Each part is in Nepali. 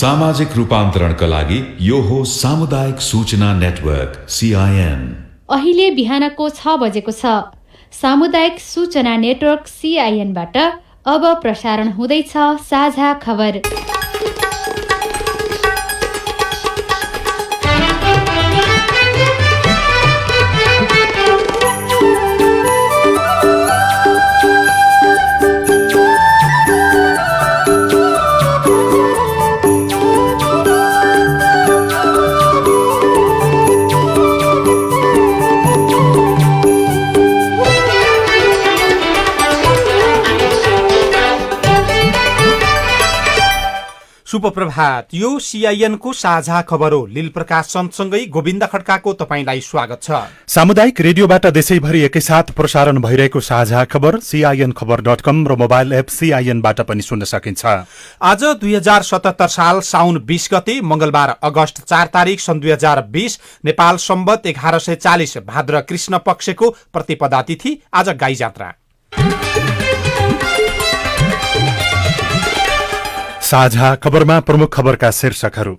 सामाजिक रूपान्तरणका लागि यो हो सामुदायिक सूचना नेटवर्क CIN। अहिले बिहानको 6 बजेको छ। सामुदायिक सूचना नेटवर्क CIN बाट अब प्रसारण हुँदैछ साझा खबर। शुभ प्रभात। यो CIN को साझा खबर हो। लील प्रकाश सँगसँगै गोविन्द खड्काको तपाईलाई स्वागत छ। सामुदायिक रेडियोबाट देशैभरि एकैसाथ प्रसारण भइरहेको साझा खबर CINखबर.com र मोबाइल एप CIN बाट पनि सुन्न सकिन्छ। आज 2077 साल साउन 20 गते मंगलबार अगस्त 4 तारिक सन् 2020 नेपाल सम्वत 1140 भाद्र कृष्ण पक्षको प्रतिपदा तिथि। आज गाई जात्रा। साझा खबरमा प्रमुख खबरका शीर्षकहरू।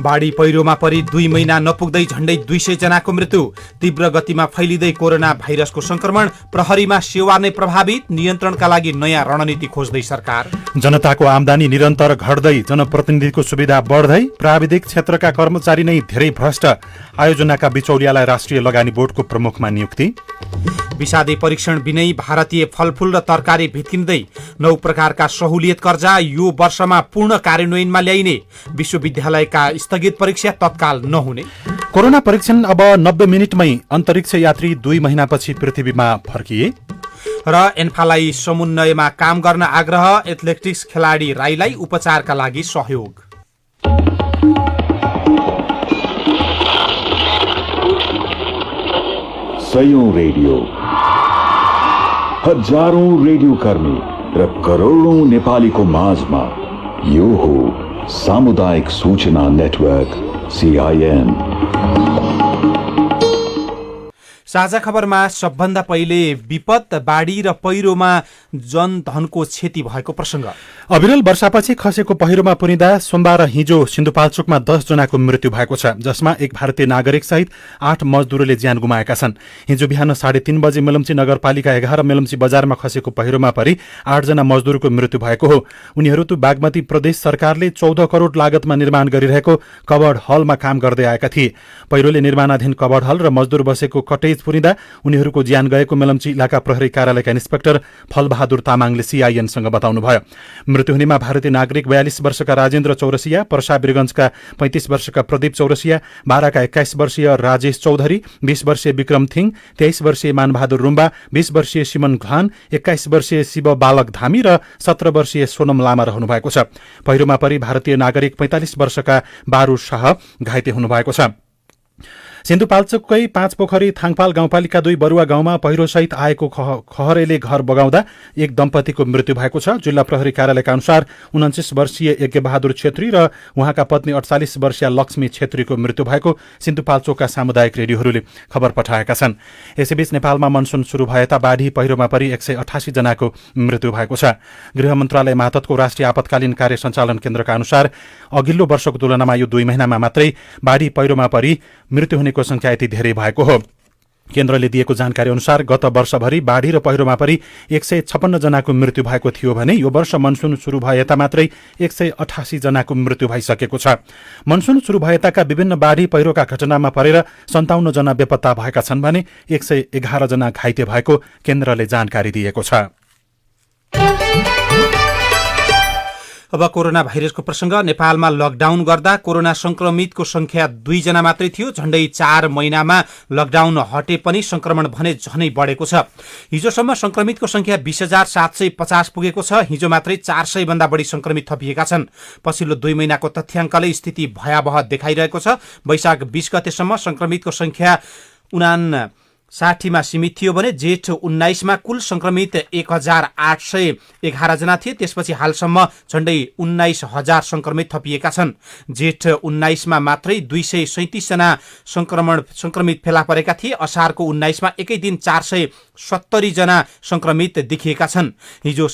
बाढी पहिरोमा परि 2 महिना नपुग्दै झण्डै 200 जनाको मृत्यु। तीव्र गतिमा फैलिँदै कोरोना भाइरसको संक्रमण। प्रहरीमा सेवा नै प्रभावित। नियन्त्रणका लागि नयाँ रणनीति खोज्दै सरकार। जनताको आमदानी निरन्तर घट्दै जनप्रतिनिधिको सुविधा बढ्दै। प्राविधिक क्षेत्रका कर्मचारी नै धेरै भ्रष्ट। आयोजनाका बिचौलियालाई राष्ट्रिय लगानी बोर्डको प्रमुखमा नियुक्ति। विषादी परीक्षण बिनै भारतीय फलफूल र तरकारी भित्किँदै। 9 प्रकारका सहुलियत कर्जा यो वर्षमा पूर्ण कार्यान्वयनमा ल्याइने। विश्वविद्यालयका स्थगित परीक्षा तत्काल नहुने। कोरोना परीक्षण अब 90 मिनेटमै। अन्तरिक्ष यात्री 2 महिनापछि पृथ्वीमा फर्किए। र एन्फालाई समुन्नयमा काम गर्न आग्रह। एथलेटिक्स खेलाडी राईलाई उपचारका लागि सहयोग। सयौं रेडियो, हजारौं रेडियो कर्मी र करोडौं नेपालीको माझमा यो हो सामुदायिक सूचना नेटवर्क CIN। साझा खबरमा सबभन्दा पहिले विपद बाढी र पहिरोमा जनधनको क्षति भएको प्रसंग। अविरल वर्षापछि खसेको पहिरोमा पुरिँदा सोमबार हिजो सिन्धुपाल्चोकमा 10 जनाको मृत्यु भएको छ, जसमा एक भारतीय नागरिक सहित 8 मजदुरले ज्यान गुमाएका छन्। हिजो बिहान 3:30 बजे मेलम्ची नगरपालिका 11 मेलम्ची बजारमा खसेको पहिरोमा परि 8 जना मजदुरको मृत्यु भएको हो। उनीहरू बागमती प्रदेश सरकारले 14 करोड़ लागतमा निर्माण गरिरहेको कवर्ड हलमा काम गर्दै आएका थिए। पहिरोले निर्माणाधीन कवर्ड हल र मजदुर बसेको कटेज पुरिँदा उनीहरूको ज्यान गएको मेलम्ची इलाका प्रहरी कार्यालयका इन्स्पेक्टर फलबहादुर तामाङले CINसँग बताउनुभयो। मृत्यु हुनेमा भारतीय नागरिक 42 वर्षका राजेन्द्र चौरसिया, पर्सा वीरगंजका 35 वर्षका प्रदीप चौरसिया, बाराका 21 वर्षीय राजेश चौधरी, 20 वर्षीय विक्रम थिङ, 23 वर्षीय मानबहादुर रुम्बा, 20 वर्षीय सिमन घान, 21 वर्षीय शिव बालक धामी र 17 वर्षीय सोनम लामा रहनु भएको छ। पहिरोमा परि भारतीय नागरिक 45 वर्षका बारू शाह घाइते हुनुभएको छ। सिन्धुपाल्चोककै 5 पोखरी थाङपाल गाउँपालिका 2 बरुवा गाउँमा पहिरोसहित आएको खहरेले घर बगाउँदा एक दम्पतिको मृत्यु भएको छ। जिल्ला प्रहरी कार्यालयका अनुसार 29 वर्षीय यज्ञबहादुर छेत्री र उहाँका पत्नी 48 वर्षीय लक्ष्मी छेत्रीको मृत्यु भएको सिन्धुपाल्चोकका सामुदायिक रेडियोहरूले खबर पठाएका छन्। यसैबीच नेपालमा मनसुन सुरु भएता बाढी पहिरोमा परि 188 जनाको मृत्यु भएको छ। गृह मन्त्रालय मातहतको राष्ट्रिय आपतकालीन कार्य सञ्चालन केन्द्रका अनुसार अघिल्लो वर्षको तुलनामा यो 2 महिनामा मात्रै बाढी पहिरोमा परि मृत्यु हुनेको संख्या यति धेरै भएको हो। केन्द्रले दिएको जानकारी अनुसार गत वर्षभरि बाढी र पहिरोमा परि 156 जनाको मृत्यु भएको थियो भने यो वर्ष मनसुन सुरु भएता मात्रै 188 जनाको मृत्यु भइसकेको छ। मनसुन सुरु भएताका विभिन्न बाढी पहिरोका घटनामा परेर 57 जना बेपत्ता भएका छन् भने 111 जना घाइते भएको केन्द्रले जानकारी दिएको छ। अब कोरोना भाइरसको प्रसंग। नेपालमा लकडाउन गर्दा कोरोना संक्रमितको संख्या 2 जना मात्रै थियो। झण्डै 4 महिनामा लकडाउन हटे पनि संक्रमण भने झनै बढेको छ। हिजोसम्म संक्रमितको संख्या 20,750 पुगेको छ। हिजो मात्रै 400 भन्दा बढी संक्रमित थपिएका छन्। पछिल्लो 2 महिनाको तथ्याङ्कले स्थिति भयावह देखाइरहेको छ। वैशाख 20 गतेसम्म संक्रमितको संख्या 59 मा सीमित थियो भने जेठ 19 मा कुल संक्रमित 1811 जना थिए। त्यसपछि हालसम्म झण्डै 19,000 संक्रमित थपिएका छन्। जेठ 19 मा मात्रै 237 जना संक्रमित फेला परेका थिए। असारको 19 मा एकै दिन 470 जना संक्रमित देखिएका छन्। हिजो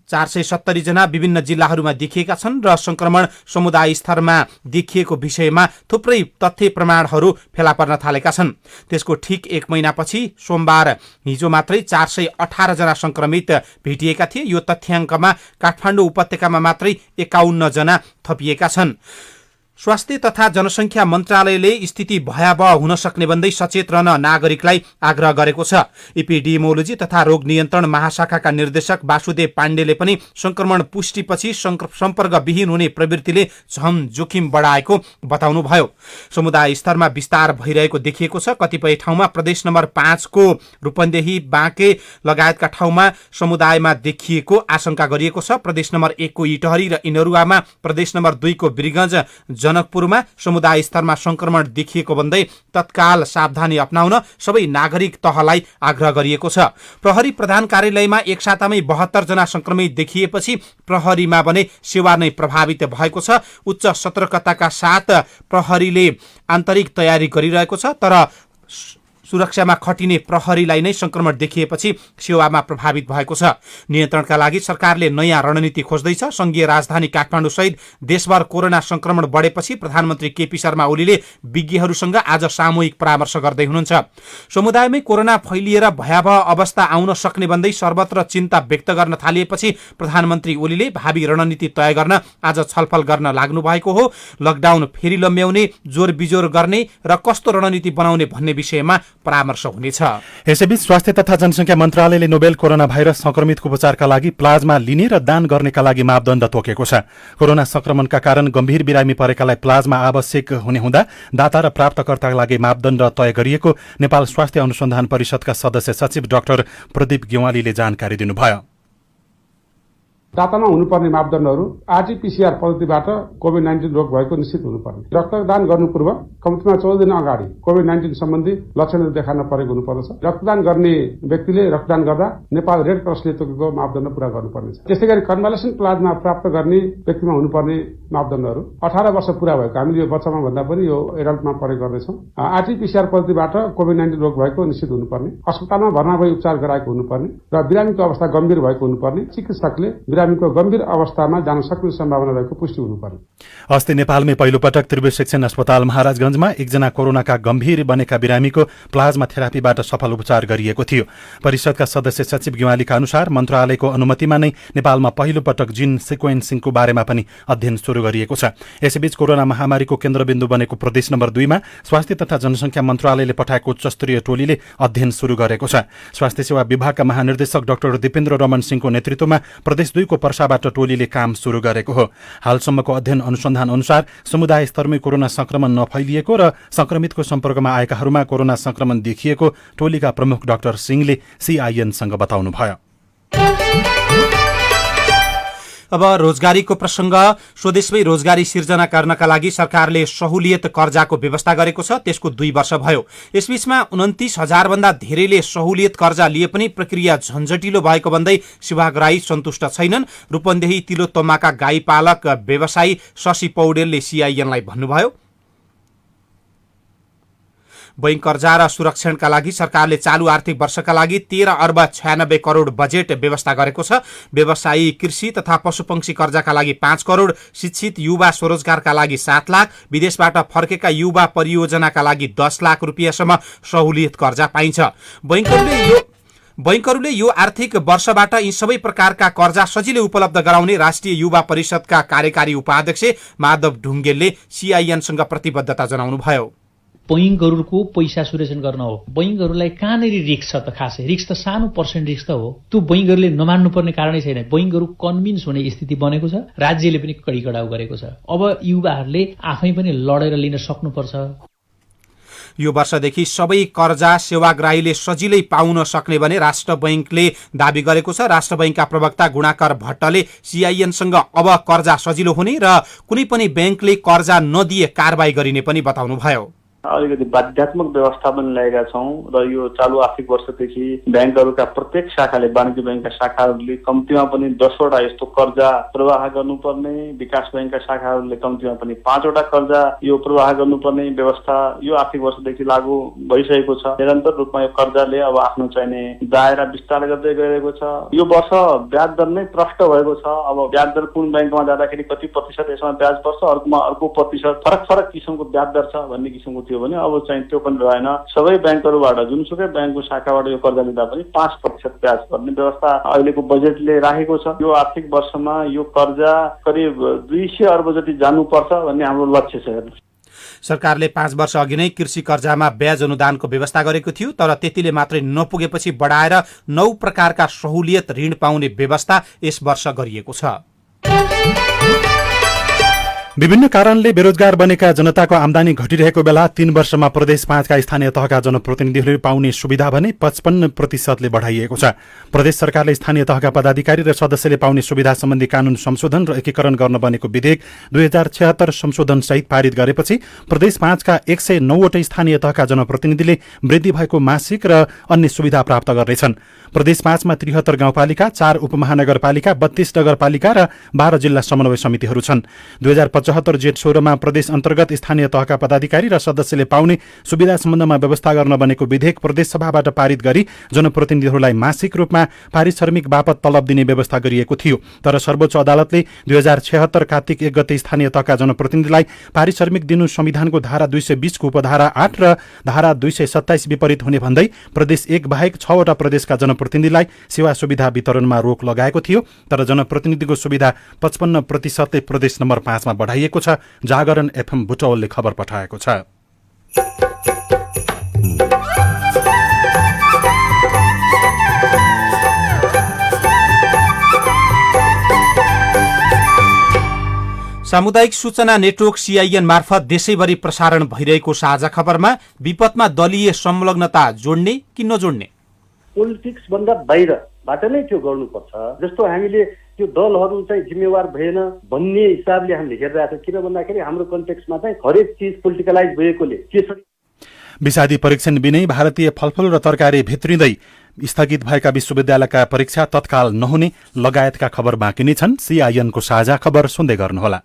470 जना विभिन्न जिल्लाहरूमा देखिएका छन् र संक्रमण समुदाय स्तरमा देखिएको विषयमा थुप्रै तथ्य प्रमाणहरू फेला पर्न थालेका छन्। त्यसको ठिक 1 महिनापछि सोमबार हिजो मात्रै 418 जना संक्रमित भेटिएका थिए। यो तथ्याङ्कमा काठमाडौँ उपत्यकामा मात्रै 51 जना थपिएका छन्। स्वास्थ्य तथा जनसंख्या मन्त्रालयले स्थिति भयावह हुन सक्ने भन्दै सचेत रहन नागरिकलाई आग्रह गरेको छ। एपिडेमियोलोजी तथा रोग नियन्त्रण महाशाखाका निर्देशक वासुदेव पाण्डेले पनि संक्रमण पुष्टिपछि सम्पर्कविहीन हुने प्रवृत्तिले झन जोखिम बढाएको बताउनुभयो। समुदाय स्तरमा विस्तार भइरहेको देखिएको छ। कतिपय ठाउँमा प्रदेश नम्बर 5 को रूपन्देही, बाँके लगायतका ठाउँमा समुदायमा देखिएको आशंका गरिएको छ। प्रदेश नम्बर 1 को इटहरी र इनरुवामा, प्रदेश नम्बर 2 को वीरगञ्ज, जनकपुरमा समुदाय स्तरमा संक्रमण देखिएको भन्दै तत्काल सावधानी अपनाउन सबै नागरिक तहलाई आग्रह गरिएको छ। प्रहरी प्रधान कार्यालयमा एक सातामै 72 जना संक्रमित देखिएपछि प्रहरीमा भने सेवा नै प्रभावित भएको छ। उच्च सतर्कताका साथ प्रहरीले आन्तरिक तयारी गरिरहेको छ, तर सुरक्षामा खटिने प्रहरीलाई नै संक्रमण देखिएपछि सेवामा प्रभावित भएको छ। नियन्त्रणका लागि सरकारले नयाँ रणनीति खोज्दैछ। संघीय राजधानी काठमाडौँ सहित देशभर कोरोना संक्रमण बढेपछि प्रधानमन्त्री केपी शर्मा ओलीले विज्ञहरूसँग आज सामूहिक परामर्श गर्दै हुनुहुन्छ। समुदायमै कोरोना फैलिएर भयावह अवस्था आउन सक्ने भन्दै सर्वत्र चिन्ता व्यक्त गर्न थालिएपछि प्रधानमन्त्री ओलीले भावी रणनीति तय गर्न आज छलफल गर्न लाग्नु भएको हो। लकडाउन फेरि लम्ब्याउने, जोर बिजोर गर्ने र कस्तो रणनीति बनाउने भन्ने विषयमा परामर्श हुनेछ। यसैबीच स्वास्थ्य तथा जनसंख्या मन्त्रालयले नोभेल कोरोना भाइरस संक्रमितको उपचारका लागि प्लाज्मा लिने र दान गर्नेका लागि मापदण्ड तोकेको छ। कोरोना संक्रमणका कारण गम्भीर बिरामी परेकालाई प्लाज्मा आवश्यक हुने हुँदा दाता र प्राप्तकर्ताका लागि मापदण्ड तय गरिएको नेपाल स्वास्थ्य अनुसन्धान परिषदका सदस्य सचिव डाक्टर प्रदीप गेवालीले जानकारी दिनुभयो। दातामा हुनुपर्ने मापदण्डहरू आरटीपीसीआर पद्धतिबाट कोभिड-19 रोग भएको निश्चित हुनुपर्ने, रक्तदान गर्नु पूर्व कम्तीमा 14 दिन अगाडि कोभिड-19 सम्बन्धी लक्षणहरू देखाउन परेको हुनुपर्दछ। रक्तदान गर्ने व्यक्तिले रक्तदान गर्दा नेपाल रेड क्रसले तोकेको मापदण्ड पूरा गर्नुपर्नेछ। त्यसै गरी कन्भालेसेन्ट प्लाज्मा प्राप्त गर्ने व्यक्तिमा हुनुपर्ने मापदण्डहरू 18 वर्ष पूरा भएको, हामीले यो बच्चामा भन्दा पनि यो एडल्टमा प्रयोग गर्दैछौँ। आरटीपीसीआर पद्धतिबाट कोभिड-19 रोग भएको निश्चित हुनुपर्ने, अस्पतालमा भर्ना भई उपचार गराएको हुनुपर्ने र बिरामीको अवस्था गम्भीर भएको हुनुपर्ने, चिकित्सकले बिरामीको गम्भीर अवस्थामा जान सक्ने सम्भावना रहेको पुष्टि हुनुपर्ने। अस्ति नेपालमै पहिलो पटक त्रिभुवन शिक्षण अस्पताल महाराजगञ्जमा एकजना कोरोनाका गम्भीर बनेका बिरामीको प्लाज्मा थेरापीबाट सफल उपचार गरिएको थियो। परिषदका सदस्य सचिव गेवालीका अनुसार मन्त्रालयको अनुमतिमा नै नेपालमा पहिलो पटक जीन सिक्वेन्सिङको बारेमा पनि अध्ययन सुरु गरिएको छ। यसैबीच कोरोना महामारीको केन्द्रबिन्दु बनेको प्रदेश नम्बर 2 मा स्वास्थ्य तथा जनसंख्या मन्त्रालयले पठाएको उच्चस्तरीय टोलीले अध्ययन सुरु गरेको छ। स्वास्थ्य सेवा विभागका महानिर्देशक डाक्टर दिपेन्द्र रमन सिंहको नेतृत्वमा प्रदेश 2 को पर्साबाट टोलीले काम सुरु गरेको हो। हालसम्मको अध्ययन अनुसन्धान अनुसार समुदाय स्तरमै कोरोना संक्रमण नफैलिएको र संक्रमितको सम्पर्कमा आएकाहरूमा कोरोना संक्रमण देखिएको टोलीका प्रमुख डाक्टर सिंहले सीआईएनसँग बताउनुभयो। अब रोजगारीको प्रसंग। स्वदेशमै रोजगारी सिर्जना गर्नका लागि सरकारले सहुलियत कर्जाको व्यवस्था गरेको छ। त्यसको 2 वर्ष भयो। यसबीचमा 29,000 भन्दा धेरैले सहुलियत कर्जा लिए पनि प्रक्रिया झन्झटिलो भएको भन्दै सेवाग्राही सन्तुष्ट छैनन्। रूपन्देही तिलोत्तमाका गाई पालक व्यवसायी शशि पौडेलले सीआईएनलाई भन्नुभयो, बैंक कर्जा र सुरक्षणका लागि सरकारले चालु आर्थिक वर्षका लागि 13 अर्ब 96 करोड बजेट व्यवस्था गरेको छ। व्यवसायी, कृषि तथा पशुपक्षी कर्जाका लागि 5 करोड, शिक्षित युवा स्वरोजगारका लागि 7 लाख, विदेशबाट फर्केका युवा परियोजनाका लागि 10 लाख रुपियाँसम्म सहुलियत कर्जा पाइन्छ। बैंकहरूले यो आर्थिक वर्षबाट यी सबै प्रकारका कर्जा सजिलै उपलब्ध गराउने राष्ट्रिय युवा परिषदका कार्यकारी उपाध्यक्ष माधव ढुङ्गेलले सीआईएनसँग प्रतिबद्धता जनाउनुभयो। बैंकहरूको पैसा सुरक्षण गर्न हो। बैंकहरूलाई कहाँनिर रिस्क छ त? खासै रिस्क त सानो पर्सेन्ट रिस्क त हो। त्यो बैंकहरूले नमान्नुपर्ने कारणै छैन। बैंकहरू कन्भिन्स हुने स्थिति बनेको छ। राज्यले पनि कडिकडाउ गरेको छ। अब युवाहरूले आफै पनि लडेर लिन सक्नुपर्छ। यो वर्षदेखि सबै कर्जा सेवाग्राहीले सजिलै पाउन सक्ने भने राष्ट्र बैंकले दावी गरेको छ। राष्ट्र बैंकका प्रवक्ता गुणाकर भट्टले सीआईएनसँग अब कर्जा सजिलो हुने र कुनै पनि बैंकले कर्जा नदिए कारबाही गरिने पनि बताउनुभयो। अलिकति बाध्यात्मक व्यवस्था पनि ल्याएका छौँ र यो चालु आर्थिक वर्षदेखि ब्याङ्कहरूका प्रत्येक शाखाले, वाणिज्य ब्याङ्कका शाखाहरूले कम्तीमा पनि 10वटा यस्तो कर्जा प्रवाह गर्नुपर्ने, विकास ब्याङ्कका शाखाहरूले कम्तीमा पनि 5वटा कर्जा यो प्रवाह गर्नुपर्ने व्यवस्था यो आर्थिक वर्षदेखि लागू भइसकेको छ। निरन्तर रूपमा यो कर्जाले अब आफ्नो चाहिने दायरा विस्तार गर्दै गएको छ। यो वर्ष ब्याज दर नै प्रष्ट भएको छ। अब ब्याज दर कुन ब्याङ्कमा जाँदाखेरि कति प्रतिशत यसमा ब्याज पर्छ, अर्कोमा अर्को प्रतिशत, फरक फरक किसिमको ब्याज दर छ भन्ने किसिमको थियो भने अब चाहिँ त्यो पनि रहेन। सबै ब्याङ्कहरूबाट जुनसुकै ब्याङ्कको शाखाबाट यो कर्जा लिँदा पनि 5% ब्याज पर्ने व्यवस्था अहिलेको बजेटले राखेको छ। यो आर्थिक वर्षमा यो कर्जा करिब 200 अर्ब जति जानुपर्छ भन्ने हाम्रो लक्ष्य छ। सरकारले 5 वर्ष अघि नै कृषि कर्जामा ब्याज अनुदानको व्यवस्था गरेको थियो, तर त्यतिले मात्रै नपुगेपछि बढाएर 9 प्रकारका सहुलियत ऋण पाउने व्यवस्था यस वर्ष गरिएको छ। विभिन्न कारणले बेरोजगार बनेका जनताको आमदानी घटिरहेको बेला 3 वर्षमा प्रदेश 5 का स्थानीय तहका जनप्रतिनिधिहरूले पाउने सुविधा भने 55% बढाइएको छ। प्रदेश सरकारले स्थानीय तहका पदाधिकारी र सदस्यले पाउने सुविधा सम्बन्धी कानून संशोधन र एकीकरण गर्न बनेको विधेयक 2076 संशोधन सहित पारित गरेपछि प्रदेश 5 का 109वटै स्थानीय तहका जनप्रतिनिधिले वृद्धि भएको मासिक र अन्य सुविधा प्राप्त गर्नेछन्। प्रदेश 5 मा 73 गाउँपालिका, 4 उपमहानगरपालिका, 32 नगरपालिका र 12 जिल्ला समन्वय समितिहरू छन्। 2075 जेठ 16 मा प्रदेश अन्तर्गत स्थानीय तहका पदाधिकारी र सदस्यले पाउने सुविधा सम्बन्धमा व्यवस्था गर्न बनेको विधेयक प्रदेश सभाबाट पारित गरी जनप्रतिनिधिहरूलाई मासिक रूपमा पारिश्रमिक बापत तलब दिने व्यवस्था गरिएको थियो। तर सर्वोच्च अदालतले 2076 कार्तिक 1 गते स्थानीय तहका जनप्रतिनिधिलाई पारिश्रमिक दिनु संविधानको धारा 220 को उपधारा 8 र धारा 227 विपरीत हुने भन्दै प्रदेश 1 बाहेक 6वटा प्रदेशका जनप्रतिनिधिलाई सेवा सुविधा वितरणमा रोक लगाएको थियो। तर जनप्रतिनिधिको सुविधा 55% प्रदेश नम्बर 5 मा बढाइएको छ। जागरण एफएम बुटवलले खबर पठाएको छ। सामुदायिक सूचना नेटवर्क CIN मार्फत देशैभरि प्रसारण भइरहेको साझा खबरमा विपदमा दलीय संलग्नता जोड्ने कि नजोड्ने, पोलिटिक्स भन्दा बाहिरबाट नै त्यो गर्नुपर्छ। जस्तो हामीले त्यो दलहरू चाहिँ जिम्मेवार भएन भन्ने हिसाबले हामीले हेरिरहेको छौँ। किन भन्दाखेरि हाम्रो कन्टेक्स्टमा चाहिँ हरेक चिज पोलिटिकलाइज भएकोले त्यसरी विषादी परीक्षण बिनै भारतीय फलफूल र तरकारी भित्रिँदै स्थगित भएका विश्वविद्यालयका परीक्षा तत्काल नहुने लगायतका खबर बाँकी नै छन्। CIN को साझा खबर सुन्दै गर्नुहोला।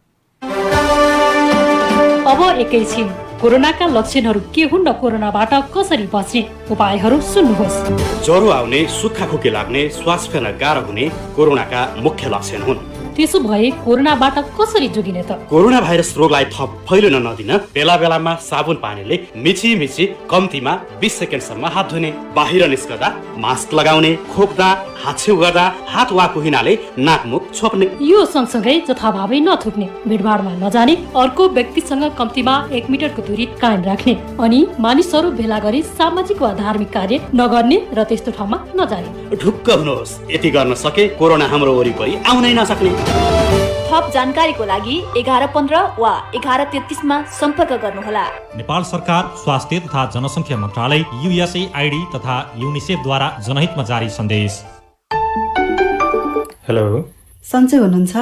अब एकैछिन कोरोनाका लक्षणहरू के हुन् र कोरोनाबाट कसरी बच्ने उपायहरू सुन्नुहोस्। ज्वरो आउने, सुक्खा खोकी लाग्ने, श्वास फेर्न गाह्रो हुने कोरोनाका मुख्य लक्षण हुन्। त्यसो भए कोरोनाबाट कसरी जोगिने त? कोरोना भाइरस रोगलाई थप फैलिन नदिन बेला बेलामा साबुन पानीले मिची कम्तीमा 20 सेकेन्डसम्म हात धुने, बाहिर निस्कदा मास्क लगाउने, खोक्दा, हाछ्यौ गर्दा हात वा कुहिनाले नाकमुख छोप्ने। यो सँगसँगै जथाभावी नथुक्ने, भिडभाडमा नजाने, अर्को व्यक्तिसँग कम्तीमा 1 मिटरको दूरी कायम राख्ने अनि मानिसहरू भेला गरी सामाजिक वा धार्मिक कार्य नगर्ने र त्यस्तो ठाउँमा नजाने। ढुक्क हुनुहोस्, यति गर्न सके कोरोना हाम्रो वरिपरि आउनै नसक्ने। थप जानकारीको लागि 1115 वा 1133 मा सम्पर्क गर्नुहोला। नेपाल सरकार स्वास्थ्य तथा जनसङ्ख्या मन्त्रालय, USAID तथा युनिसेफ द्वारा जनहितमा जारी सन्देश। हेलो, सन्चै हुनुहुन्छ?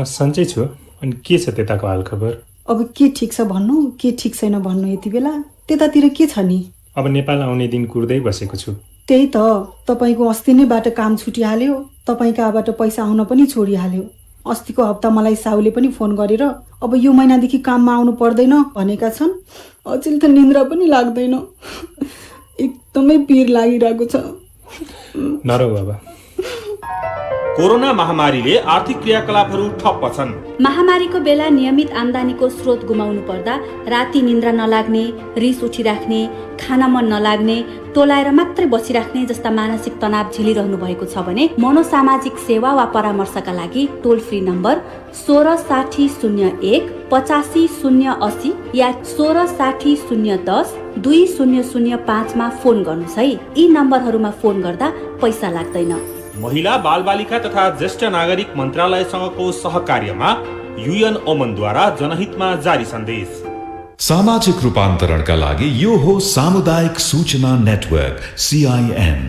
सन्चै छु। अनि के छ त्यताको हालखबर? अब के ठिक छ भन्नु, के ठिक छैन भन्नु। यति बेला त्यतातिर के छ नि? अब नेपाल आउने दिन कुर्दै बसेको छु। त्यही त, तपाईँको अस्ति नैबाट काम छुटिहाल्यो, तपाईँ कहाँबाट पैसा आउन पनि छोडिहाल्यो। अस्तिको हप्ता मलाई साउले पनि फोन गरेर अब यो महिनादेखि काममा आउनु पर्दैन भनेका छन्। अचेल त निन्द्रा पनि लाग्दैन, एकदमै पिर लागिरहेको छ। नरौ बाबा। कोरोना महामारीले आर्थिक क्रियाकलापहरू ठप्प छन्। महामारीको बेला नियमित आम्दानीको स्रोत गुमाउनु पर्दा राति निन्द्रा नलाग्ने, रिस उठिराख्ने, खान मन नलाग्ने, टोलाएर मात्रै बसिराख्ने जस्ता मानसिक तनाव झेलिरहनु भएको छ भने मनोसामाजिक सेवा वा परामर्शका लागि टोल फ्री नम्बर 166001 85080 या 166010 2005 मा फोन गर्नुहोस् है। यी नम्बरहरूमा फोन गर्दा पैसा लाग्दैन। महिला बालबालिका तथा ज्येष्ठ नागरिक मन्त्रालयसँगको सहकार्यमा UN ओमन द्वारा जनहितमा जारी सन्देश। सामाजिक रूपान्तरणका लागि यो हो सामुदायिक सूचना नेटवर्क CIN।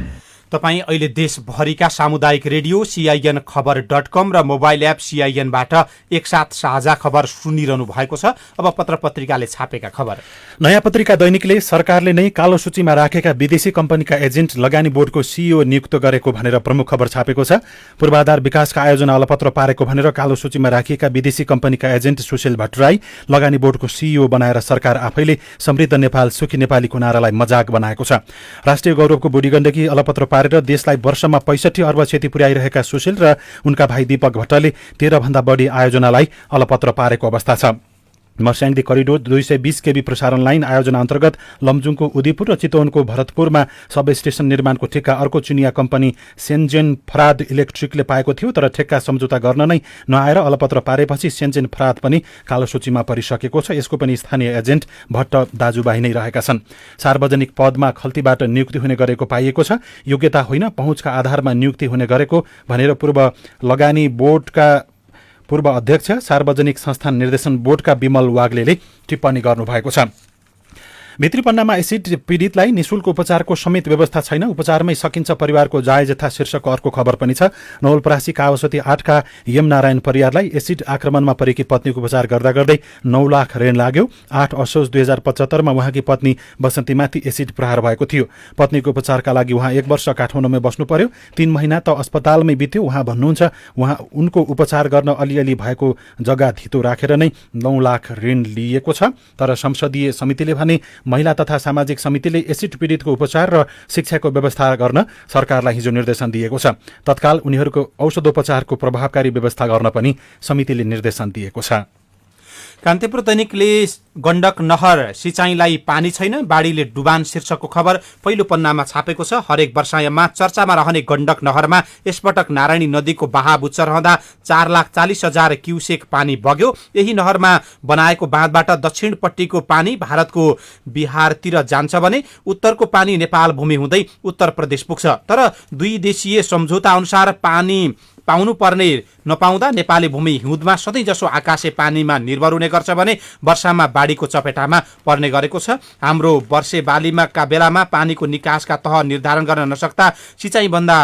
तपाईँ अहिले देशभरिका सामुदायिक रेडियो CIN खबर.com र मोबाइल एप CIN-बाट एकसाथ साझा खबर सुनिरहनु भएको छ। अब पत्र पत्रिकाले छापेका खबर। नयाँ पत्रिका दैनिकले सरकारले नै कालो सूचीमा राखेका विदेशी कम्पनीका एजेन्ट लगानी बोर्डको CEO नियुक्त गरेको भनेर प्रमुख खबर छापेको छ। पूर्वाधार विकासका आयोजना अलपत्र पारेको भनेर कालो सूचीमा राखिएका विदेशी कम्पनीका एजेन्ट सुशील भट्टराई लगानी बोर्डको CEO बनाएर सरकार आफैले समृद्ध नेपाल सुखी नेपालीको नारालाई मजाक बनाएको छ। राष्ट्रिय गौरवको बुढीगण्डकी अलपत्र पारेर देशलाई वर्षमा 65 अर्ब क्षति पुर्याइरहेका सुशील र उनका भाइ दीपक भट्टले 13 भन्दा बढी आयोजनालाई अलपत्र पारेको अवस्था छ। मर्स्याङदी करिडोर 220 केबी प्रसारण लाइन आयोजना अन्तर्गत लमजुङको उदयपुर र चितवनको भरतपुरमा सब स्टेशन निर्माणको ठेक्का अर्को चिनिया कम्पनी सेन्जेन फराद इलेक्ट्रिकले पाएको थियो, तर ठेक्का सम्झौता गर्न नै नआएर अलपत्र पारेपछि सेन्जेन फराद पनि कालो सूचीमा परिसकेको छ। यसको पनि स्थानीय एजेन्ट भट्ट दाजुभाइ नै रहेका छन्। सार्वजनिक पदमा खल्तीबाट नियुक्ति हुने गरेको पाइएको छ। योग्यता होइन, पहुँचका आधारमा नियुक्ति हुने गरेको भनेर पूर्व लगानी बोर्डका पूर्व अध्यक्ष सार्वजनिक संस्थान निर्देशन बोर्डका विमल वाग्लेले टिप्पणी गर्नुभएको छ। भित्रीपन्नामा एसिड पीडितलाई निशुल्क उपचारको समेत व्यवस्था छैन, उपचारमै सकिन्छ परिवारको जायज यथा शीर्षकको अर्को खबर पनि छ। नवलपरासी कावसती 8 का यम नारायण परियारलाई एसिड आक्रमणमा परेकी पत्नीको उपचार गर्दा गर्दै 9 लाख ऋण लाग्यो। 8 असोज 2075 मा उहाँकी पत्नी बसन्तीमाथि एसिड प्रहार भएको थियो। पत्नीको उपचारका लागि उहाँ 1 वर्ष काठमाडौँमै बस्नु पर्यो। 3 महिना त अस्पतालमै बित्यो। उहाँ भन्नुहुन्छ उनको उपचार गर्न अलिअलि भएको जग्गा धितो राखेर नै 9 लाख ऋण लिएको छ। तर संसदीय समितिले भने महिला तथा सामाजिक समितिले एसिड पीडितको उपचार र शिक्षाको व्यवस्था गर्न सरकारलाई हिजो निर्देशन दिएको छ। तत्काल उनीहरूको औषधोपचारको प्रभावकारी व्यवस्था गर्न पनि समितिले निर्देशन दिएको छ। कान्तिपुर दैनिकले गण्डक नहर सिँचाइलाई पानी छैन, बाढीले डुबान शीर्षकको खबर पहिलो पन्नामा छापेको छ। हरेक वर्षायाममा चर्चामा रहने गण्डक नहरमा यसपटक नारायणी नदीको बहाव उच्च रहँदा 4,40,000 क्युसेक पानी बग्यो। यही नहरमा बनाएको बाँधबाट दक्षिणपट्टिको पानी भारतको बिहारतिर जान्छ भने उत्तरको पानी नेपाल भूमि हुँदै उत्तर प्रदेश पुग्छ। तर 2 देशीय सम्झौता अनुसार पानी पाउनु पर्ने नपाउँदा नेपाली भूमि हिउँदमा सधैँ जसो आकाशे पानीमा निर्भर हुने गर्छ भने वर्षामा बाढीको चपेटामा पर्ने गरेको छ। हाम्रो वर्षे बालीमा का बेलामा पानीको निकासका तह निर्धारण गर्न नसक्दा सिँचाइभन्दा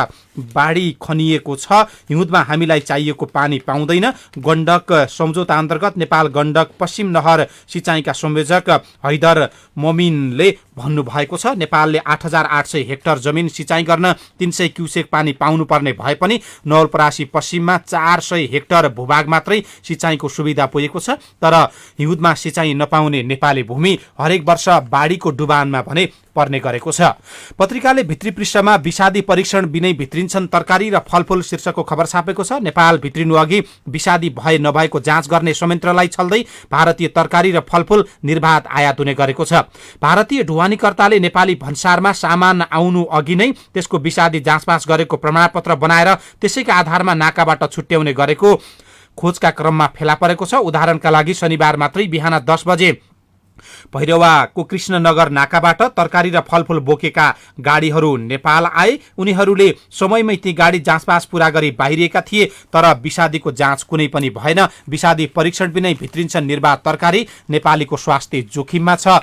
बाढी खनिएको छ। हिउँदमा हामीलाई चाहिएको पानी पाउँदैन। गण्डक सम्झौता अन्तर्गत नेपाल गण्डक पश्चिम नहर सिँचाइका संयोजक हैदर मोमिनले भन्नुभएको छ। नेपालले 8,800 हेक्टर जमिन सिँचाइ गर्न 300 क्युसेक पानी पाउनुपर्ने भए पनि नवलपरासी पश्चिममा 400 हेक्टर भूभाग मात्रै सिँचाइको सुविधा पुगेको छ। तर हिउँदमा सिँचाइ नपाउने नेपाली भूमि हरेक वर्ष बाढीको डुबानमा भने पर्ने गरेको छ। पत्रिकाले भित्री पृष्ठमा विषादी परीक्षण बिनै भित्रिन्छन् तरकारी र फलफूल शीर्षकको खबर छापेको छ। नेपाल भित्रिनु अघि विषादी भए नभएको जाँच गर्ने संयन्त्रलाई छल्दै भारतीय तरकारी र फलफूल निर्बाध आयात हुने गरेको छ। भारतीय ढुवानीकर्ताले नेपाली भन्सारमा सामान आउनु अघि नै त्यसको विषादी जाँचपास गरेको प्रमाणपत्र बनाएर त्यसैका आधारमा नाकाबाट छुट्याउने गरेको खोजका क्रममा फेला परेको छ। उदाहरणका लागि शनिबार मात्रै बिहान 10 बजे भैरवाको कृष्णनगर नाकाबाट तरकारी र फलफूल बोकेका गाडीहरू नेपाल आए। उनीहरूले समयमै ती गाडी जाँचपास पूरा गरी बाहिरिएका थिए, तर विषादीको जाँच कुनै पनि भएन। विषादी परीक्षण बिनै भित्रिन्छन् निर्वाध तरकारी, नेपालीको स्वास्थ्य जोखिममा छ।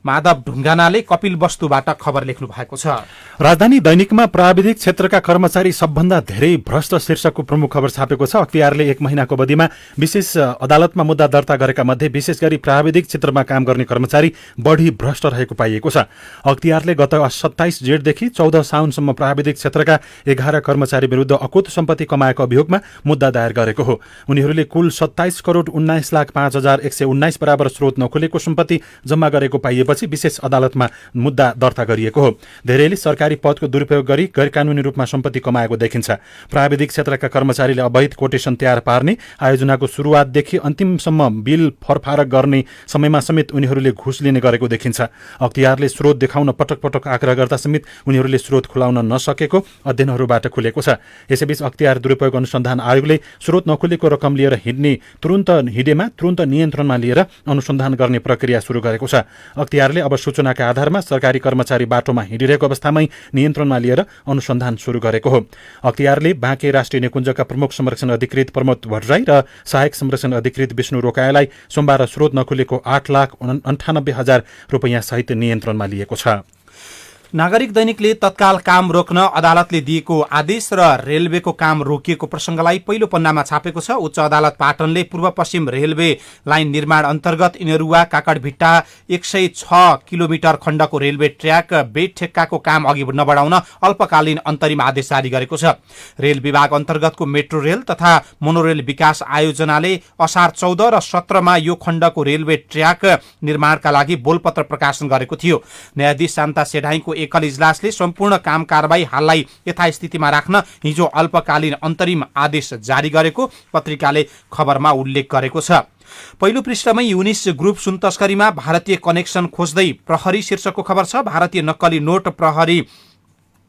माधव ढुङ्गानाले कपिल वस्तुबाट खबर लेख्नु भएको छ। राजधानी दैनिकमा प्राविधिक क्षेत्रका कर्मचारी सबभन्दा धेरै भ्रष्ट शीर्षकको प्रमुख खबर छापेको छ। अख्तियारले 1 महिनाको अवधिमा विशेष अदालतमा मुद्दा दर्ता गरेका मध्ये विशेष गरी प्राविधिक क्षेत्रमा काम गर्ने कर्मचारी बढी भ्रष्ट रहेको पाइएको छ। अख्तियारले गत 27 जेठदेखि 14 साउनसम्म प्राविधिक क्षेत्रका 11 कर्मचारी विरुद्ध अकुत सम्पत्ति कमाएको अभियोगमा मुद्दा दायर गरेको हो। उनीहरूले कुल 27 करोड 19,05,119 बराबर स्रोत नखुलेको सम्पत्ति जम्मा गरेको पाइएपछि विशेष अदालतमा मुद्दा दर्ता गरिएको हो। धेरैले सरकारी पदको दुरुपयोग गरी गैरकानूनी रूपमा सम्पत्ति कमाएको देखिन्छ। प्राविधिक क्षेत्रका कर्मचारीले अवैध कोटेसन तयार पार्ने, आयोजनाको सुरुवातदेखि अन्तिमसम्म बिल फरफारक गर्ने समयमा समेत उनीहरूले घुस लिने गरेको देखिन्छ। अख्तियारले स्रोत देखाउन पटक पटक आग्रह गर्दा समेत उनीहरूले स्रोत खुलाउन नसकेको अध्ययनहरूबाट खुलेको छ। यसैबीच अख्तियार दुरुपयोग अनुसन्धान आयोगले स्रोत नखुलेको रकम लिएर हिँडेमा तुरन्त नियन्त्रणमा लिएर अनुसन्धान गर्ने प्रक्रिया सुरु गरेको छ। अख्तियारले अब सूचनाका आधारमा सरकारी कर्मचारी बाटोमा हिँडिरहेको अवस्थामै नियन्त्रणमा लिएर अनुसन्धान सुरु गरेको हो। अख्तियारले बाँके राष्ट्रिय निकुञ्जका प्रमुख संरक्षण अधिकृत प्रमोद भट्टराई र सहायक संरक्षण अधिकृत विष्णु रोकायालाई सोमबार स्रोत नखुलेको 8,98,000 रुपैयाँ सहित नियन्त्रणमा लिएको छ। नागरिक दैनिकले तत्काल काम रोक्न अदालतले दिएको आदेश र रेलवेको काम रोकिएको प्रसंगलाई पहिलो पन्नामा छापेको छ। उच्च अदालत पाटनले पूर्व पश्चिम रेलवे लाइन निर्माण अन्तर्गत इनरुवा काकडभिट्टा 106 किलोमिटर खण्डको रेलवे ट्र्याक बेड ठेक्काको काम अघि नबढाउन अल्पकालीन अन्तरिम आदेश जारी गरेको छ। रेल विभाग अन्तर्गतको मेट्रो रेल तथा मोनोरेल विकास आयोजनाले असार 14 र 17 मा यो खण्डको रेलवे ट्र्याक निर्माणका लागि बोलपत्र प्रकाशन गरेको थियो। न्यायाधीश शान्ता सेढाईको एकल इजलासले सम्पूर्ण काम कारबाही हाललाई यथास्थितिमा राख्न हिजो अल्पकालीन अन्तरिम आदेश जारी गरेको पत्रिकाले खबरमा उल्लेख गरेको छ। पहिलो पृष्ठमै युनिस ग्रुप सुन तस्करीमा भारतीय कनेक्सन खोज्दै प्रहरी शीर्षकको खबर छ। भारतीय नक्कली नोट प्रहरी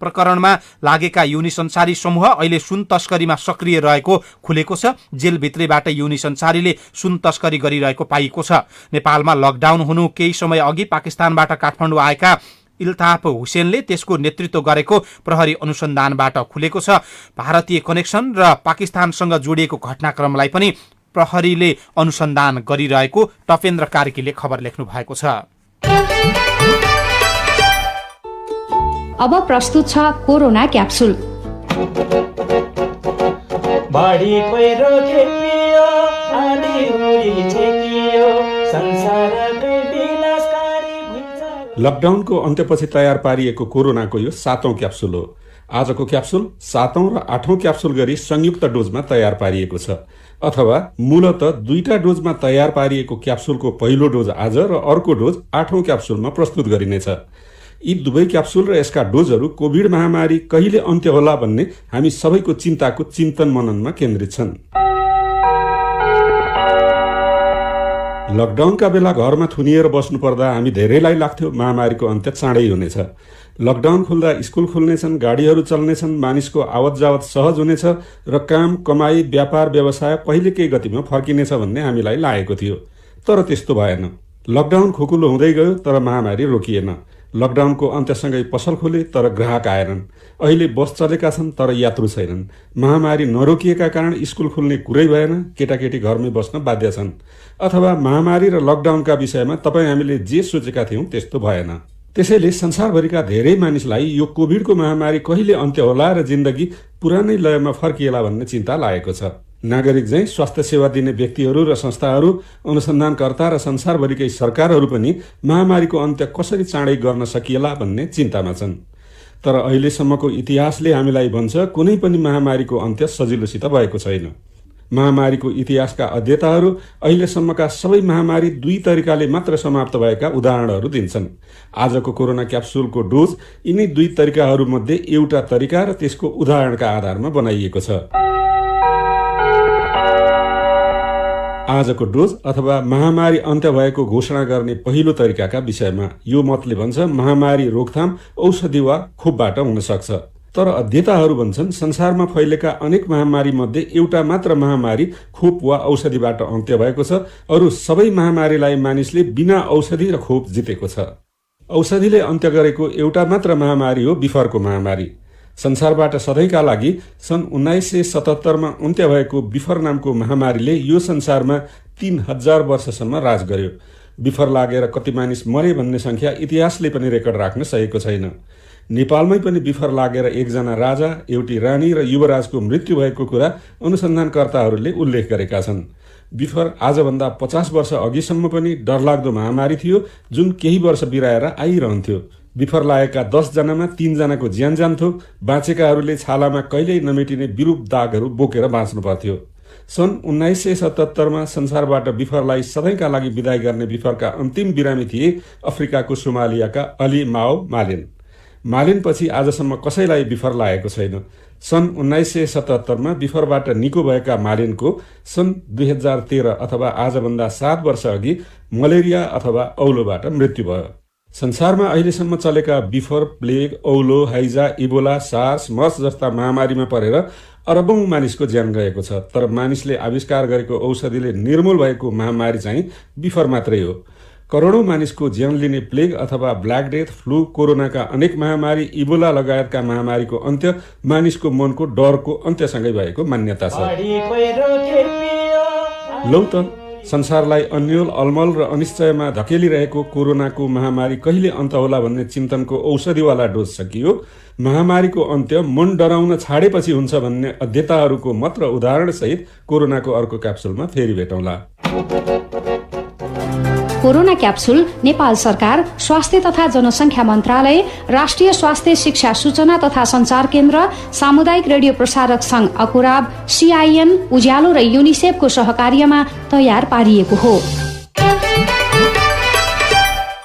प्रकरणमा लागेका युनिस अन्सारी समूह अहिले सुन तस्करीमा सक्रिय रहेको खुलेको छ। जेलभित्रैबाट युनिस अन्सारीले सुन तस्करी गरिरहेको पाइएको छ। नेपालमा लकडाउन हुनु केही समय अघि पाकिस्तानबाट काठमाडौँ आएका इल्ताफ हुसेनले त्यसको नेतृत्व गरेको प्रहरी अनुसन्धानबाट खुलेको छ। भारतीय कनेक्सन र पाकिस्तानसँग जोडिएको घटनाक्रमलाई पनि प्रहरीले अनुसन्धान गरिरहेको टपेन्द्र कार्कीले खबर लेख्नु भएको छ। अब प्रस्तुत छ कोरोना क्याप्सुल। लकडाउनको अन्त्यपछि तयार पारिएको कोरोनाको यो 7औं क्याप्सुल हो। आजको क्याप्सुल 7औं र 8औं क्याप्सुल गरी संयुक्त डोजमा तयार पारिएको छ, अथवा मूलत 2टा डोजमा तयार पारिएको क्याप्सुलको पहिलो डोज आज र अर्को डोज 8औं क्याप्सुलमा प्रस्तुत गरिनेछ। यी दुवै क्याप्सुल र यसका डोजहरू कोभिड महामारी कहिले अन्त्य होला भन्ने हामी सबैको चिन्ताको चिन्तन मननमा केन्द्रित छन्। लकडाउनका बेला घरमा थुनिएर बस्नुपर्दा हामी धेरैलाई लाग्थ्यो महामारीको अन्त्य चाँडै हुनेछ। लकडाउन खुल्दा स्कुल खुल्नेछन्, गाडीहरू चल्नेछन्, मानिसको आवत जावत सहज हुनेछ र काम कमाई व्यापार व्यवसाय पहिलेकै गतिमा फर्किनेछ भन्ने हामीलाई लागेको थियो। तर त्यस्तो भएन। लकडाउन खुकुलो हुँदै गयो तर महामारी रोकिएन। लकडाउनको अन्त्यसँगै पसल खोले तर ग्राहक आएनन्। अहिले बस चलेका छन् तर यात्रु छैनन्। महामारी नरोकिएका कारण स्कुल खुल्ने कुरै भएन, केटाकेटी घरमै बस्न बाध्य छन्। अथवा महामारी र लकडाउनका विषयमा तपाईँ हामीले जे सोचेका थियौँ त्यस्तो भएन। त्यसैले संसारभरिका धेरै मानिसलाई यो कोभिडको महामारी कहिले अन्त्य होला र जिन्दगी पुरानै लयमा फर्किएला भन्ने चिन्ता लागेको छ। नागरिक चाहिँ स्वास्थ्य सेवा दिने व्यक्तिहरू र संस्थाहरू, अनुसन्धानकर्ता र संसारभरिकै सरकारहरू पनि महामारीको अन्त्य कसरी चाँडै गर्न सकिएला भन्ने चिन्तामा छन्। तर अहिलेसम्मको इतिहासले हामीलाई भन्छ कुनै पनि महामारीको अन्त्य सजिलोसित भएको छैन। महामारीको इतिहासका अध्येताहरू अहिलेसम्मका सबै महामारी 2 तरिकाले मात्र समाप्त भएका उदाहरणहरू दिन्छन्। आजको कोरोना क्याप्सुलको डोज यिनै 2 तरिकाहरूमध्ये एउटा तरिका र त्यसको उदाहरणका आधारमा बनाइएको छ। आजको डोज अथवा महामारी अन्त्य भएको घोषणा गर्ने पहिलो तरिकाका विषयमा यो मतले भन्छ महामारी रोकथाम औषधि वा खोपबाट हुन सक्छ। तर अध्येताहरू भन्छन् संसारमा फैलेका अनेक महामारी मध्ये एउटा मात्र महामारी खोप वा औषधिबाट अन्त्य भएको छ। अरू सबै महामारीलाई मानिसले बिना औषधि र खोप जितेको छ। औषधिले अन्त्य गरेको एउटा मात्र महामारी हो बिफरको महामारी। संसारबाट सधैँका लागि सन् 1977 मा अन्त्य भएको बिफर नामको महामारीले यो संसारमा 3000 वर्षसम्म राज गर्यो। बिफर लागेर कति मानिस मरे भन्ने संख्या इतिहासले पनि रेकर्ड राख्न सकेको छैन। नेपालमै पनि बिफर लागेर एकजना राजा, एउटी रानी र युवराजको मृत्यु भएको कुरा अनुसन्धानकर्ताहरूले उल्लेख गरेका छन्। बिफर आजभन्दा 50 वर्ष अघिसम्म पनि डरलाग्दो महामारी थियो जुन केही वर्ष बिराएर आइरहन्थ्यो। बिफर लागेका 10 जनामा 3 जनाको ज्यान जान्थ्यो। बाँचेकाहरूले छालामा कहिल्यै नमेटिने विरूप दागहरू बोकेर बाँच्नु पर्थ्यो। सन् 1977 मा संसारबाट बिफरलाई सधैँका लागि विदाई गर्ने बिफरका अन्तिम बिरामी थिए अफ्रिकाको सोमालियाका अली माओ मालेन। मालेनपछि आजसम्म कसैलाई बिफर लागेको छैन। सन् 1977 मा बिफरबाट निको भएका मालेनको सन् 2013 अथवा आजभन्दा 7 वर्ष अघि मलेरिया अथवा औलोबाट मृत्यु भयो। संसारमा अहिलेसम्म चलेका बिफर, प्लेग, औलो, हैजा, इबोला, सार्स, मर्स जस्ता महामारीमा परेर अरबौं मानिसको ज्यान गएको छ। तर मानिसले आविष्कार गरेको औषधिले निर्मूल भएको महामारी चाहिँ बिफर मात्रै हो। करोडौं मानिसको ज्यान लिने प्लेग अथवा ब्ल्याक डेथ, फ्लू, कोरोनाका अनेक महामारी, इबोला लगायतका महामारीको अन्त्य मानिसको मनको डरको अन्त्यसँगै भएको मान्यता छ। लौ त संसारलाई अन्यल अलमल र अनिश्चयमा धकेलिरहेको कोरोनाको महामारी कहिले अन्त होला भन्ने चिन्तनको औषधिवाला डोज सकियो। महामारीको अन्त्य मन डराउन छाडेपछि हुन्छ भन्ने अध्येताहरूको मात्र उदाहरणसहित कोरोनाको अर्को क्याप्सुलमा फेरि भेटौँला। कोरोना क्याप्सुल नेपाल सरकार, स्वास्थ्य तथा जनसङ्ख्या मन्त्रालय, राष्ट्रिय स्वास्थ्य शिक्षा सूचना तथा सञ्चार केन्द्र, सामुदायिक रेडियो प्रसारक संघ अकुराब, CIN, उज्यालो र युनिसेफको सहकार्यमा तयार पारिएको हो।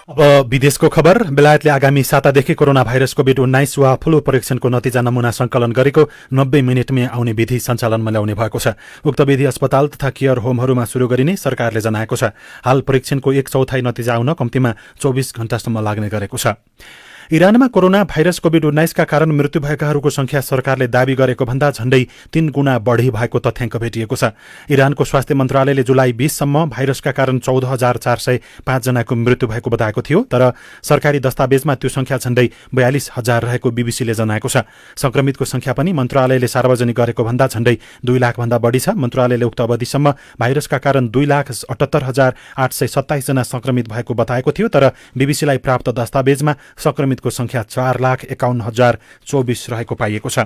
अब विदेशको खबर। बेलायतले आगामी सातादेखि कोरोना भाइरस कोभिड-19 वा फ्लू परीक्षणको नतिजा नमूना संकलन गरेको 90 मिनटमै आउने विधि सञ्चालनमा ल्याउने भएको छ। उक्त विधि अस्पताल तथा केयर होमहरूमा शुरू गरिने सरकारले जनाएको छ। हाल परीक्षणको 1/4 नतिजा आउन कम्तीमा 24 घण्टासम्म लाग्ने गरेको छ। इरानमा कोरोना भाइरस कोभिड-19 का कारण मृत्यु भएकाहरूको संख्या सरकारले दावी गरेको भन्दा झण्डै 3 गुणा बढी भएको तथ्याङ्क भेटिएको छ। इरानको स्वास्थ्य मन्त्रालयले जुलाई 20 सम्म भाइरसका कारण 14,405 जनाको मृत्यु भएको बताएको थियो, तर सरकारी दस्तावेजमा त्यो संख्या झण्डै 42,000 रहेको बीबीसीले जनाएको छ। संक्रमितको संख्या पनि मन्त्रालयले सार्वजनिक गरेको भन्दा झण्डै 2 लाख भन्दा बढी छ। मन्त्रालयले उक्त अवधिसम्म भाइरसका कारण 2,78,827 जना संक्रमित भएको बताएको थियो, तर बीबीसीलाई प्राप्त दस्तावेजमा संक्रमित को संख्या 4,51,024 रहेको पाइएको छ।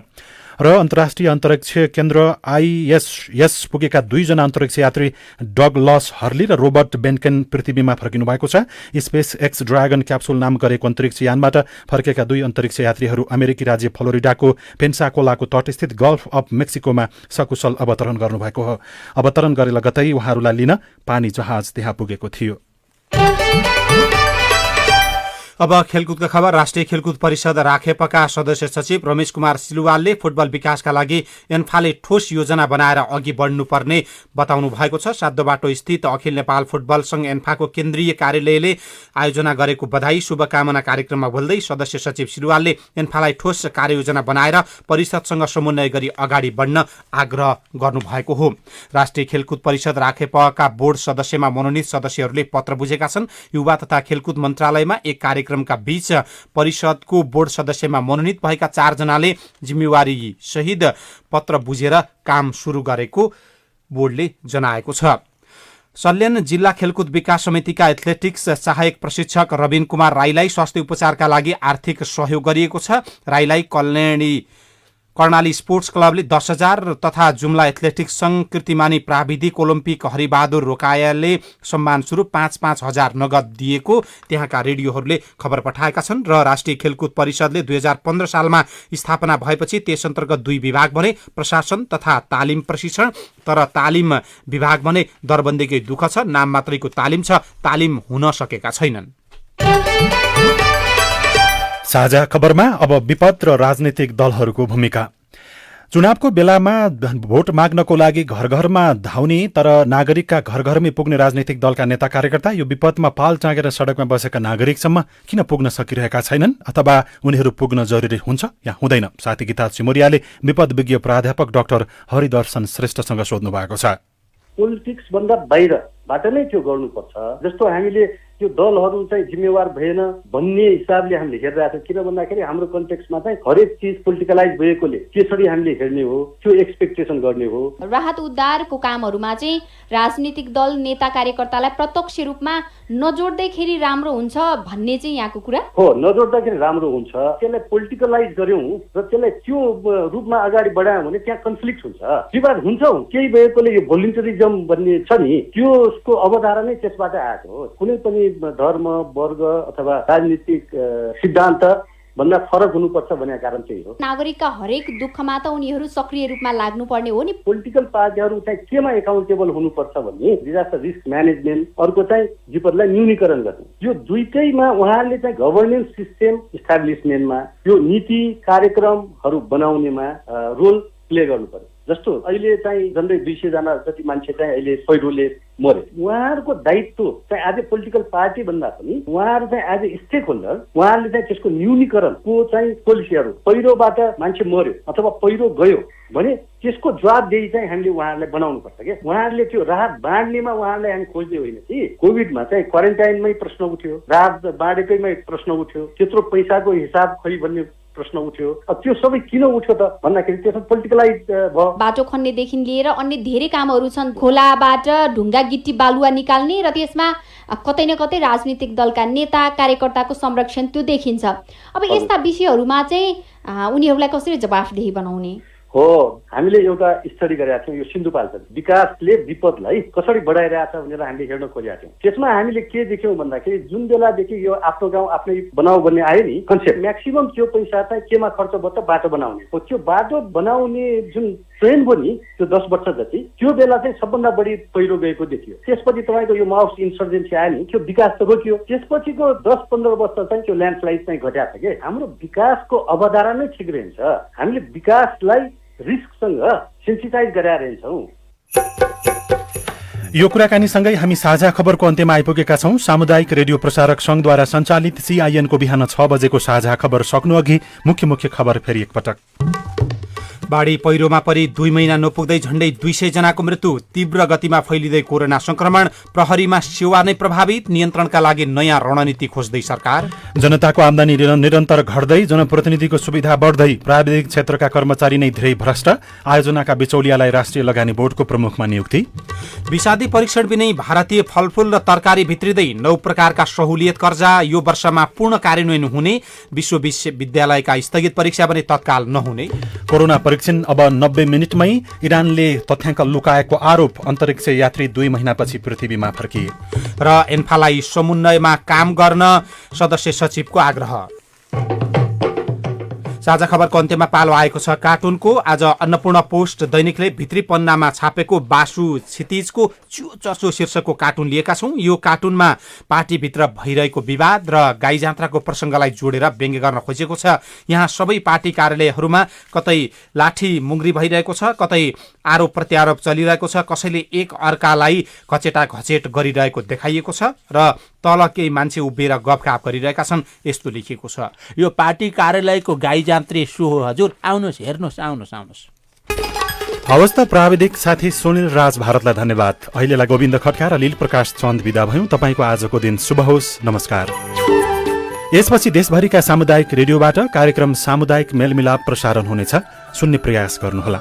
र अन्तर्राष्ट्रिय अन्तरिक्ष केन्द्र ISS पुगेका 2 जना अन्तरिक्ष यात्री डगलस हर्ली र रोबर्ट बेन्केन पृथ्वीमा फर्किनु भएको छ। स्पेस एक्स ड्रागन क्याप्सुल नाम गरेको अन्तरिक्ष यानबाट फर्केका 2 अन्तरिक्ष यात्रीहरू अमेरिकी राज्य फ्लोरिडाको पेन्साकोलाको तटस्थित गल्फ अफ मेक्सिकोमा सकुशल अवतरण गर्नुभएको हो। अवतरण गरे लगतै उहाँहरूलाई लिन पानी जहाज त्यहाँ पुगेको थियो। अब खेलकुदका खबर। राष्ट्रिय खेलकुद परिषद राखेपका सदस्य सचिव रमेश कुमार सिलवालले फुटबल विकासका लागि एन्फाले ठोस योजना बनाएर अघि बढ्नुपर्ने बताउनु भएको छ। साध्दोबाटो स्थित अखिल नेपाल फुटबल संघ एन्फाको केन्द्रीय कार्यालयले आयोजना गरेको बधाई शुभकामना कार्यक्रममा बोल्दै सदस्य सचिव सिलवालले एन्फालाई ठोस कार्ययोजना बनाएर परिषदसँग समन्वय गरी अगाडि बढ्न आग्रह गर्नुभएको हो। राष्ट्रिय खेलकुद परिषद राखेपका बोर्ड सदस्यमा मनोनित सदस्यहरूले पत्र बुझेका छन्। युवा तथा खेलकुद मन्त्रालयमा एक कार्यक्रमका बीच परिषदको बोर्ड सदस्यमा मनोनित भएका 4 जनाले जिम्मेवारी सहित पत्र बुझेर काम सुरु गरेको बोर्डले जनाएको छ। सल्यान जिल्ला खेलकुद विकास समितिका एथलेटिक्स सहायक प्रशिक्षक रविन कुमार राईलाई स्वास्थ्य उपचारका लागि आर्थिक सहयोग गरिएको छ। राईलाई कर्णाली स्पोर्ट्स क्लबले 10,000 तथा जुम्ला एथलेटिक्स संघ कीर्तिमानी प्राविधिक ओलम्पिक हरिबहादुर रोकायाले सम्मान स्वरूप 5-5 हजार नगद दिएको त्यहाँका रेडियोहरूले खबर पठाएका छन्। र राष्ट्रिय खेलकुद परिषदले 2015 सालमा स्थापना भएपछि त्यस अन्तर्गत 2 विभाग बने, प्रशासन तथा तालिम प्रशिक्षण। तर तालिम विभाग भने दरबन्दीकै दुःख छ, नाम मात्रैको तालिम छ, तालिम हुन सकेका छैनन्। साझा खबरमा अब विपद र राजनीतिक दलहरूको भूमिका। चुनावको बेलामा भोट माग्नको लागि घर घरमा धाउने तर नागरिकका घर घरमै पुग्ने राजनीतिक दलका नेता कार्यकर्ता यो विपदमा पाल टाँगेर सडकमा बसेका नागरिकसम्म किन पुग्न सकिरहेका छैनन् अथवा उनीहरू पुग्न जरुरी हुन्छ या हुँदैन? साथी गीता सिमोरियाले विपद विज्ञ प्राध्यापक डाक्टर हरिदर्शन श्रेष्ठसँग सोध्नु भएको छ। पोलिटिक्स भन्दा बाहिरबाट नै त्यो गर्नुपर्छ। जस्तो हामीले त्यो दलहरू चाहिँ जिम्मेवार भएन भन्ने हिसाबले हामीले हेरिरहेको छौँ। किन भन्दाखेरि हाम्रो कन्टेक्स्टमा चाहिँ हरेक चिज पोलिटिकलाइज भएकोले त्यसरी हामीले हेर्ने हो, त्यो एक्सपेक्टेसन गर्ने हो। राहत उद्धारको कामहरूमा चाहिँ राजनीतिक दल नेता कार्यकर्तालाई प्रत्यक्ष रूपमा नजोड्दैखेरि राम्रो हुन्छ भन्ने चाहिँ यहाँको कुरा हो। नजोड्दाखेरि राम्रो हुन्छ, त्यसलाई पोलिटिकलाइज गर्यौँ र त्यसलाई त्यो रूपमा अगाडि बढायौँ भने त्यहाँ कन्फ्लिक्ट हुन्छ, विवाद हुन्छ। केही भएकोले यो भोलिन्टरिजम भन्ने छ नि, त्यसको अवधारणा नै त्यसबाट आएको हो। कुनै पनि धर्म, वर्ग अथवा राजनीतिक सिद्धान्त भन्दा फरक हुनुपर्छ भन्ने कारण चाहिँ हो। नागरिकका हरेक दुःखमा त उनीहरू सक्रिय रूपमा लाग्नुपर्ने हो नि। पोलिटिकल पार्टीहरू चाहिँ केमा एकाउन्टेबल हुनुपर्छ भन्ने डिजास्टर रिस्क म्यानेजमेन्ट, अर्को चाहिँ विपदलाई न्यूनीकरण गर्ने, यो दुईटैमा उहाँहरूले चाहिँ गभर्नेन्स सिस्टम इस्टाब्लिसमेन्टमा यो नीति कार्यक्रमहरू बनाउनेमा रोल प्ले गर्नु पर्यो। जस्तो अहिले चाहिँ झन्डै 200 जना जति मान्छे चाहिँ अहिले पहिरोले मरे, उहाँहरूको दायित्व चाहिँ आज पोलिटिकल पार्टी भन्दा पनि उहाँहरू चाहिँ एज ए स्टेक होल्डर उहाँहरूले चाहिँ त्यसको न्यूनीकरणको चाहिँ पोलिसीहरू, पहिरोबाट मान्छे मर्यो अथवा पहिरो गयो भने त्यसको जवाबदेही चाहिँ हामीले उहाँहरूलाई बनाउनु पर्छ क्या। उहाँहरूले त्यो राहत बाँड्नेमा उहाँहरूलाई हामी खोज्ने होइन कि कोभिडमा चाहिँ क्वारेन्टाइनमै प्रश्न उठ्यो, राहत बाँडेकैमै प्रश्न उठ्यो, त्यत्रो पैसाको हिसाब खै भन्ने प्रश्न उठ्यो। त्यो सबै किन उठ्यो त भन्दाखेरि त्यसमा पोलिटिकलाइज भयो। बाटो खन्नेदेखि लिएर अन्य धेरै कामहरू छन्। खोलाबाट ढुङ्गा गिट्टी बालुवा निकाल्ने र त्यसमा कतै न कतै राजनीतिक दलका नेता कार्यकर्ताको संरक्षण त्यो देखिन्छ। अब यस्ता विषयहरूमा चाहिँ उनीहरूलाई कसरी जवाफदेही बनाउने हो? हामीले एउटा स्टडी गरेका थियौँ। यो सिन्धुपाल्चोक विकासले विपदलाई कसरी बढाइरहेछ भनेर हामीले हेर्न खोजेका थियौँ। त्यसमा हामीले के देख्यौँ भन्दाखेरि जुन बेलादेखि यो आफ्नो गाउँ आफ्नै बनाऊ भन्ने आयो नि कन्सेप्ट, म्याक्सिमम त्यो पैसा चाहिँ केमा खर्च भयो त बाटो बनाउने हो। त्यो बाटो बनाउने जुन ट्रेन भयो नि त्यो 10 वर्ष जति, त्यो बेला चाहिँ सबभन्दा बढी पहिरो गएको देखियो। त्यसपछि तपाईँको यो माओवादी इन्सर्जेन्सी आयो नि, त्यो विकास त रोकियो। त्यसपछिको 10-15 वर्ष चाहिँ त्यो ल्यान्डस्लाइड चाहिँ घटाएको छ कि हाम्रो विकासको अवधारणा नै ठिक रहन्छ। हामीले विकासलाई रिस्कसँग सेन्सिटाइज गराएर हिँड्छौँ। यो कुराकानीसँगै हामी साझा खबरको अन्त्यमा आइपुगेका छौं। सामुदायिक रेडियो प्रसारक संघद्वारा सञ्चालित CIN को बिहान 6 बजेको साझा खबर सक्नु अघि मुख्य खबर फेरि एकपटक। बाढी पहिरोमा परि 2 महिना नपुग्दै झण्डै 200 जनाको मृत्यु। तीव्र गतिमा फैलिँदै कोरोना संक्रमण। प्रहरीमा सेवा नै प्रभावित। नियन्त्रणका लागि नयाँ रणनीति खोज्दै सरकार। जनताको आमदानी निरन्तर घट्दै, जनप्रतिनिधिको सुविधा बढ्दै, प्राविधिक क्षेत्रका कर्मचारी नै धेरै भ्रष्ट। आयोजनाका बिचौलियालाई राष्ट्रिय लगानी बोर्डको प्रमुखमा नियुक्ति। विषादी परीक्षण बिनै भारतीय फलफूल र तरकारी भित्रिँदै 9 प्रकारका सहुलियत कर्जा। यो वर्षमा पूर्ण कार्यान्वयन हुने। विश्वविद्यालयका स्थगित परीक्षा पनि तत्काल नहुने। कोरोना परीक्षण अब 90 मिनेटमै। इरानले तथ्याङ्क लुकाएको आरोप। अन्तरिक्ष यात्री 2 महिनापछि पृथ्वीमा फर्किए। र एन्फालाई समन्वयमा काम गर्न सदस्य सचिवको आग्रह। साझा खबरको अन्त्यमा पालो आएको छ कार्टुनको। आज अन्नपूर्ण पोस्ट दैनिकले भित्री पन्नामा छापेको बासु क्षितिजको चुचसो शीर्षकको कार्टुन लिएका छौं। यो कार्टुनमा पार्टीभित्र भइरहेको विवाद र गाई जात्राको प्रसङ्गलाई जोडेर व्यङ्ग्य गर्न खोजेको छ। यहाँ सबै पार्टी कार्यालयहरूमा कतै लाठी मुङ्ग्री भइरहेको छ, कतै आरोप प्रत्यारोप चलिरहेको छ, कसैले एक अर्कालाई घचेटा घचेट गरिरहेको देखाइएको छ र तल केही मान्छे उभिएर गफगाफ गरिरहेका छन्। यस्तो लेखिएको छ, यो पार्टी कार्यालयको गाई जान्त्री सो हो हजुर, आउनुहोस् हेर्नुहोस्, आउनुहोस्। हवस् त प्राविधिक साथी सुनिल राज भारतलाई धन्यवाद। अहिलेलाई गोविन्द खड्का र लील प्रकाश चन्द बिदा भयौं। तपाईको आजको दिन शुभ होस्। नमस्कार। यसपछि देशभरिका सामुदायिक रेडियोबाट कार्यक्रम सामुदायिक मेलमिलाप प्रसारण हुनेछ। सुन्ने प्रयास गर्नुहोला।